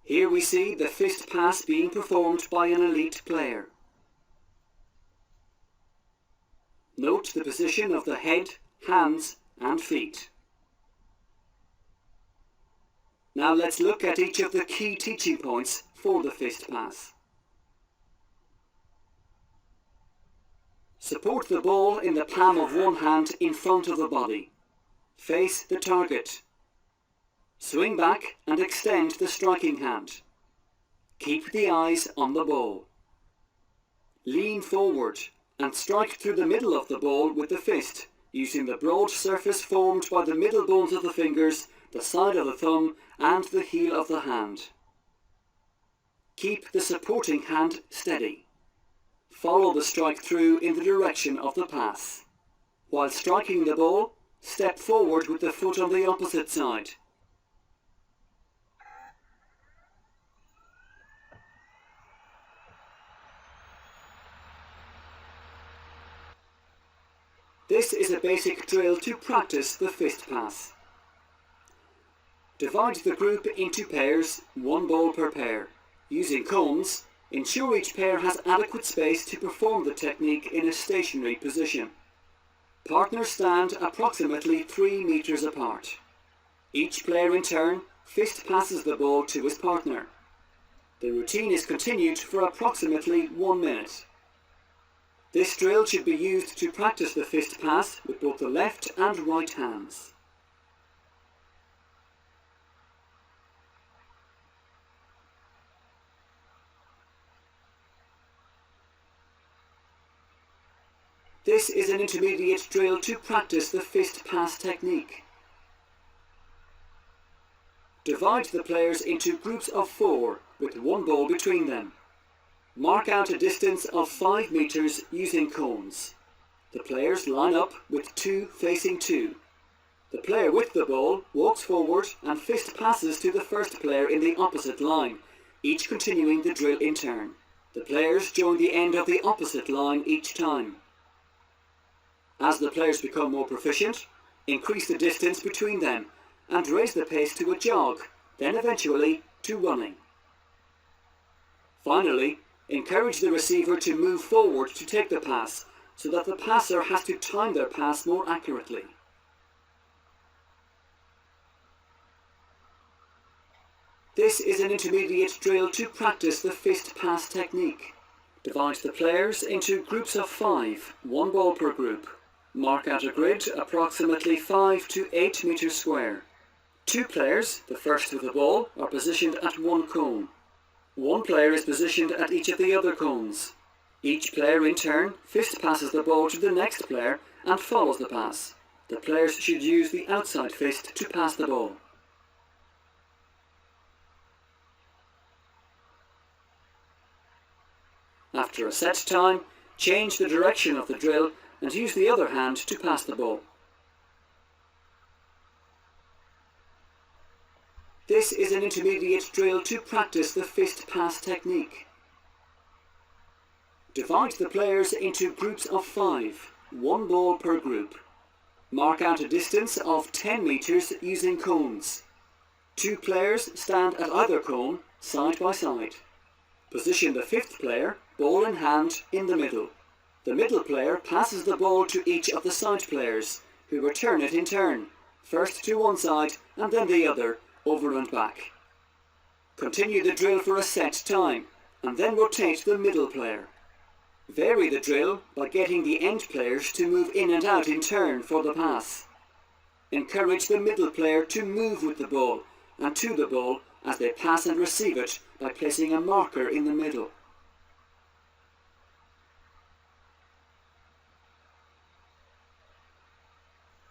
Here we see the fist pass being performed by an elite player. Note the position of the head, hands and feet. Now let's look at each of the key teaching points for the fist pass. Support the ball in the palm of one hand in front of the body. Face the target. Swing back and extend the striking hand. Keep the eyes on the ball. Lean forward and strike through the middle of the ball with the fist, using the broad surface formed by the middle bones of the fingers, the side of the thumb and the heel of the hand. Keep the supporting hand steady. Follow the strike through in the direction of the pass. While striking the ball, step forward with the foot on the opposite side. This is a basic drill to practice the fist pass. Divide the group into pairs, one ball per pair. Using cones, ensure each pair has adequate space to perform the technique in a stationary position. Partners stand approximately 3 meters apart. Each player in turn fist passes the ball to his partner. The routine is continued for approximately 1 minute. This drill should be used to practice the fist pass with both the left and right hands. This is an intermediate drill to practice the fist pass technique. Divide the players into groups of 4 with one ball between them. Mark out a distance of 5 meters using cones. The players line up with 2 facing 2. The player with the ball walks forward and fist passes to the first player in the opposite line, each continuing the drill in turn. The players join the end of the opposite line each time. As the players become more proficient, increase the distance between them and raise the pace to a jog, then eventually to running. Finally, encourage the receiver to move forward to take the pass, so that the passer has to time their pass more accurately. This is an intermediate drill to practice the fist pass technique. Divide the players into groups of 5, one ball per group. Mark out a grid approximately 5 to 8 meters square. 2 players, the first with the ball, are positioned at one cone. 1 player is positioned at each of the other cones. Each player in turn fist passes the ball to the next player and follows the pass. The players should use the outside fist to pass the ball. After a set time, change the direction of the drill and use the other hand to pass the ball. This is an intermediate drill to practice the fist pass technique. Divide the players into groups of 5, one ball per group. Mark out a distance of 10 meters using cones. 2 players stand at either cone, side by side. Position the 5th player, ball in hand, in the middle. The middle player passes the ball to each of the side players, who return it in turn, first to one side and then the other, over and back. Continue the drill for a set time, and then rotate the middle player. Vary the drill by getting the end players to move in and out in turn for the pass. Encourage the middle player to move with the ball and to the ball as they pass and receive it by placing a marker in the middle.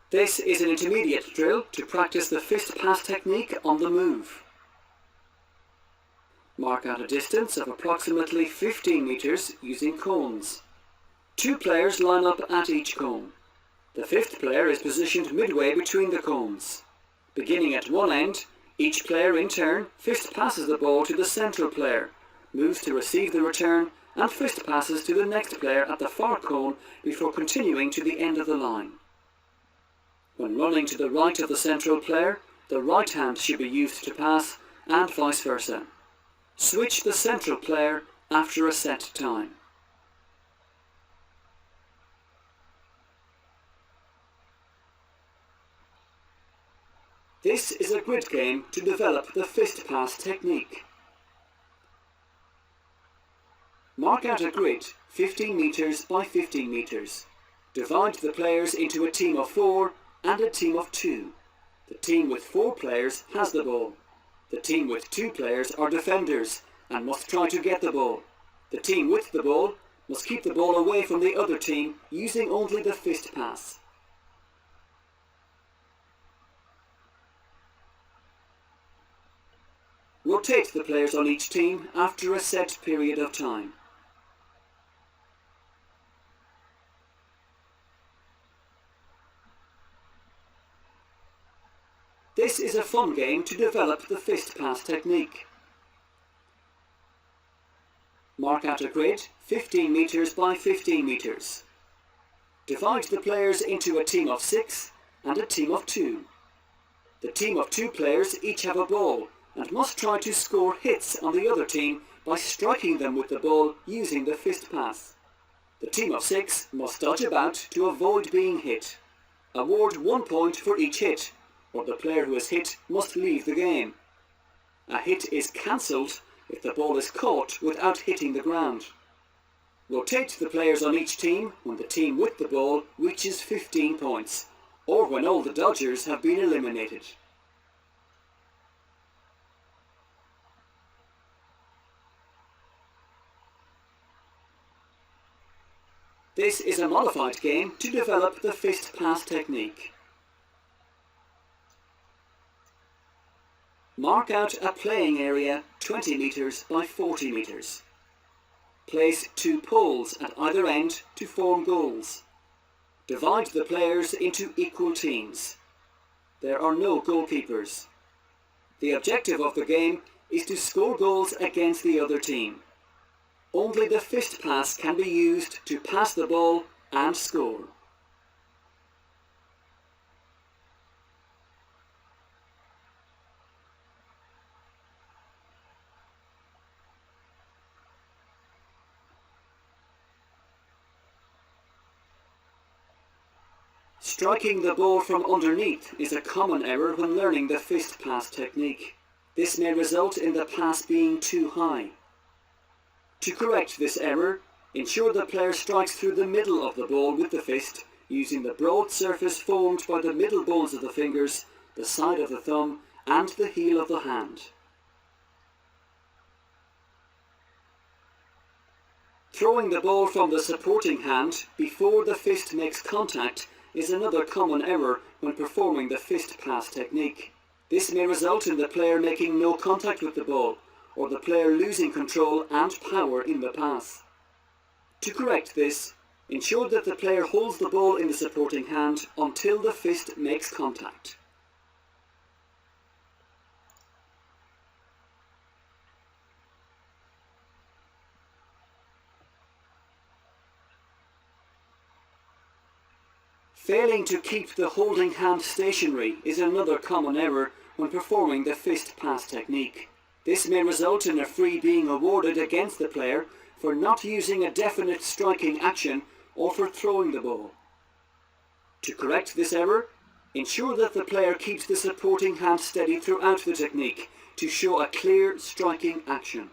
This is an intermediate drill to practice the fist pass technique on the move. Mark out a distance of approximately 15 meters using cones. 2 players line up at each cone. The 5th player is positioned midway between the cones. Beginning at one end, each player in turn fist passes the ball to the central player, moves to receive the return and fist passes to the next player at the far cone before continuing to the end of the line. When running to the right of the central player, the right hand should be used to pass, and vice versa. Switch the central player after a set time. This is a grid game to develop the fist pass technique. Mark out a grid 15 meters by 15 meters. Divide the players into a team of 4 and a team of 2. The team with 4 players has the ball. The team with 2 players are defenders and must try to get the ball. The team with the ball must keep the ball away from the other team using only the fist pass. Rotate the players on each team after a set period of time. This is a fun game to develop the fist pass technique. Mark out a grid 15 meters by 15 meters. Divide the players into a team of 6 and a team of 2. The team of 2 players each have a ball and must try to score hits on the other team by striking them with the ball using the fist pass. The team of 6 must dodge about to avoid being hit. Award 1 point for each hit, or the player who is hit must leave the game. A hit is cancelled if the ball is caught without hitting the ground. Rotate the players on each team when the team with the ball reaches 15 points, or when all the dodgers have been eliminated. This is a modified game to develop the fist pass technique. Mark out a playing area 20 meters by 40 meters. Place 2 poles at either end to form goals. Divide the players into equal teams. There are no goalkeepers. The objective of the game is to score goals against the other team. Only the fist pass can be used to pass the ball and score. Striking the ball from underneath is a common error when learning the fist pass technique. This may result in the pass being too high. To correct this error, ensure the player strikes through the middle of the ball with the fist, using the broad surface formed by the middle bones of the fingers, the side of the thumb, and the heel of the hand. Throwing the ball from the supporting hand before the fist makes contact is another common error when performing the fist pass technique. This may result in the player making no contact with the ball, or the player losing control and power in the pass. To correct this, ensure that the player holds the ball in the supporting hand until the fist makes contact. Failing to keep the holding hand stationary is another common error when performing the fist pass technique. This may result in a free being awarded against the player for not using a definite striking action or for throwing the ball. To correct this error, ensure that the player keeps the supporting hand steady throughout the technique to show a clear striking action.